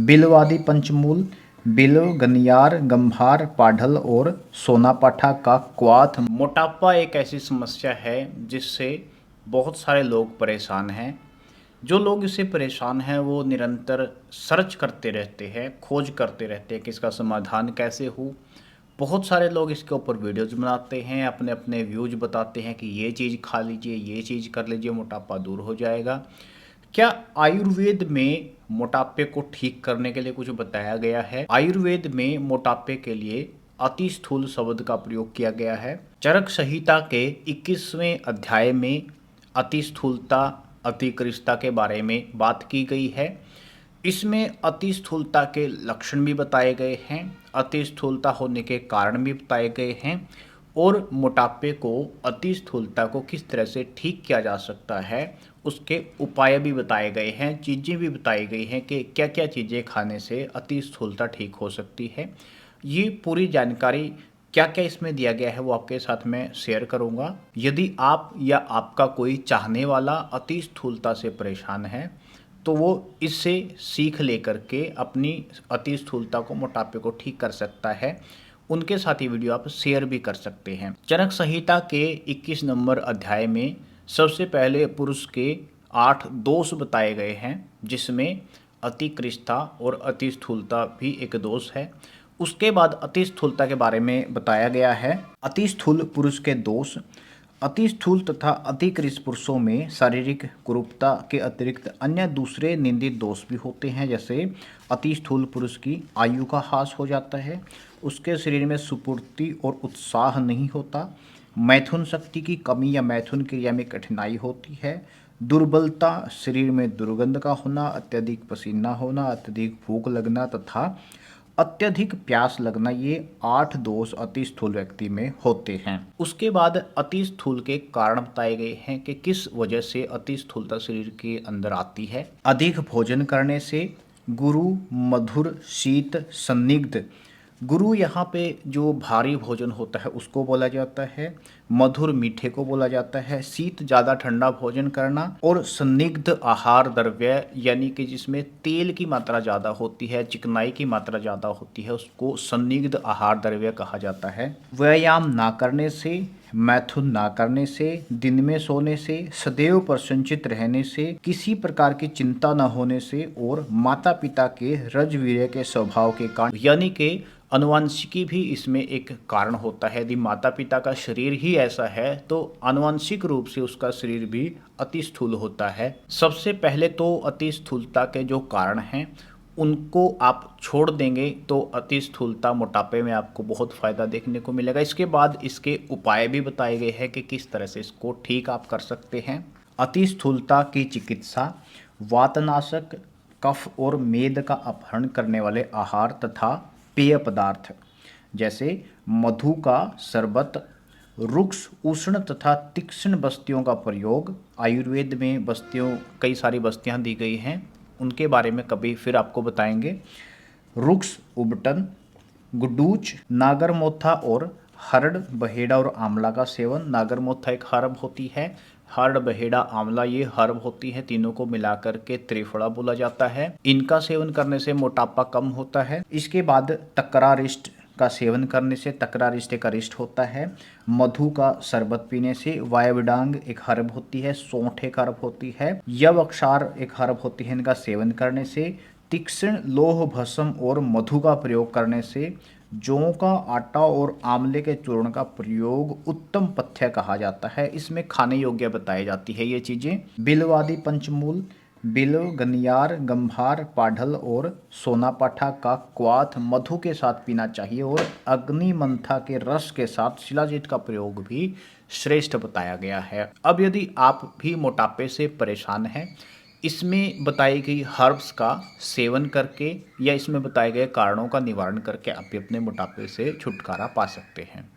बिलवादी पंचमूल, बिल्व, गनियार, गंभार, पाढ़ल और सोनापाठा का क्वाथ। मोटापा एक ऐसी समस्या है जिससे बहुत सारे लोग परेशान हैं। जो लोग इससे परेशान हैं वो निरंतर सर्च करते रहते हैं, खोज करते रहते हैं कि इसका समाधान कैसे हो। बहुत सारे लोग इसके ऊपर वीडियोज़ बनाते हैं, अपने अपने व्यूज बताते हैं कि ये चीज़ खा लीजिए, ये चीज़ कर लीजिए, मोटापा दूर हो जाएगा। क्या आयुर्वेद में मोटापे को ठीक करने के लिए कुछ बताया गया है? आयुर्वेद में मोटापे के लिए अति स्थूल शब्द का प्रयोग किया गया है। चरक संहिता के 21वें अध्याय में अति स्थूलता, अतिकृष्टता के बारे में बात की गई है। इसमें अति स्थूलता के लक्षण भी बताए गए हैं, अति स्थूलता होने के कारण भी बताए गए हैं और मोटापे को, अति स्थूलता को किस तरह से ठीक किया जा सकता है उसके उपाय भी बताए गए हैं, चीज़ें भी बताई गई हैं कि क्या क्या चीज़ें खाने से अति स्थूलता ठीक हो सकती है। ये पूरी जानकारी क्या क्या इसमें दिया गया है वो आपके साथ मैं शेयर करूँगा। यदि आप या आपका कोई चाहने वाला अति स्थूलता से परेशान है तो वो इससे सीख लेकर के अपनी अति स्थूलता को, मोटापे को ठीक कर सकता है। उनके साथ ये वीडियो आप शेयर भी कर सकते हैं। चरक संहिता के 21 नंबर अध्याय में सबसे पहले पुरुष के 8 दोष बताए गए हैं, जिसमें अतिकृष्टता और अति स्थूलता भी एक दोष है। उसके बाद अति स्थूलता के बारे में बताया गया है। अति स्थूल पुरुष के दोष। अति स्थूल तथा अतिकृष्ट पुरुषों में शारीरिक कुरूपता के अतिरिक्त अन्य दूसरे निंदित दोष भी होते हैं, जैसे अति स्थूल पुरुष की आयु का ह्रास हो जाता है, उसके शरीर में सुपुर्ति और उत्साह नहीं होता, मैथुन शक्ति की कमी या मैथुन क्रिया में कठिनाई होती है, दुर्बलता, शरीर में दुर्गंध का होना, अत्यधिक पसीना होना, अत्यधिक भूख लगना तथा अत्यधिक प्यास लगना, ये 8 दोष अति स्थूल व्यक्ति में होते हैं। उसके बाद अति स्थूल के कारण बताए गए हैं कि किस वजह से अति स्थूलता शरीर के अंदर आती है। अधिक भोजन करने से, गुरु, मधुर, शीत, संदिग्ध। गुरु यहाँ पे जो भारी भोजन होता है उसको बोला जाता है, मधुर मीठे को बोला जाता है, शीत ज़्यादा ठंडा भोजन करना, और संदिग्ध आहार द्रव्य यानी कि जिसमें तेल की मात्रा ज़्यादा होती है, चिकनाई की मात्रा ज़्यादा होती है, उसको संदिग्ध आहार द्रव्य कहा जाता है। व्यायाम ना करने से, मैथुन ना करने से, दिन में सोने से, सदैव प्रसन्नचित्त रहने से, किसी प्रकार की चिंता न होने से और माता पिता के रजवीर्य के स्वभाव के कारण, यानी कि अनुवांशिकी भी इसमें एक कारण होता है। यदि माता पिता का शरीर ही ऐसा है तो आनुवांशिक रूप से उसका शरीर भी अति स्थूल होता है। सबसे पहले तो अति स्थूलता के जो कारण हैं उनको आप छोड़ देंगे तो अति स्थूलता, मोटापे में आपको बहुत फ़ायदा देखने को मिलेगा। इसके बाद इसके उपाय भी बताए गए हैं कि किस तरह से इसको ठीक आप कर सकते हैं। अति स्थूलता की चिकित्सा: वातनाशक, कफ और मेद का अपहरण करने वाले आहार तथा पेय पदार्थ जैसे मधु का शरबत, रुक्ष, उष्ण तथा तीक्ष्ण बस्तियों का प्रयोग। आयुर्वेद में बस्तियों, कई सारी बस्तियां दी गई हैं, उनके बारे में कभी फिर आपको बताएंगे। रुक्ष, उबटन, गुडूच, नागरमोथा और हरड़, बहेड़ा और आंवला का सेवन। नागरमोथा एक हर्ब होती है, हरड़, बहेड़ा, आंवला ये हर्ब होती है, तीनों को मिलाकर के त्रिफला बोला जाता है। इनका सेवन करने से मोटापा कम होता है। इसके बाद तकरारिष्ट का सेवन करने से, तकरारिष्ट एक अरिष्ट होता है। मधु का शरबत पीने से, वायविडांग एक हर्ब होती है, सौंठ एक हर्ब होती है, यवक्षार एक हर्ब होती है, इनका सेवन करने से, तीक्ष्ण लोह भस्म और मधु का प्रयोग करने से, जौ का आटा और आंवले के चूर्ण का प्रयोग उत्तम पथ्य कहा जाता है। इसमें खाने योग्य बताई जाती है ये चीज़ें। बिल्वादी पंचमूल, बिल्व, गनियार, गंभार, पाढ़ल और सोनापाठा का क्वाथ मधु के साथ पीना चाहिए और अग्निमंथा के रस के साथ शिलाजीत का प्रयोग भी श्रेष्ठ बताया गया है। अब यदि आप भी मोटापे से परेशान हैं, इसमें बताई गई हर्ब्स का सेवन करके या इसमें बताए गए कारणों का निवारण करके आप भी अपने मोटापे से छुटकारा पा सकते हैं।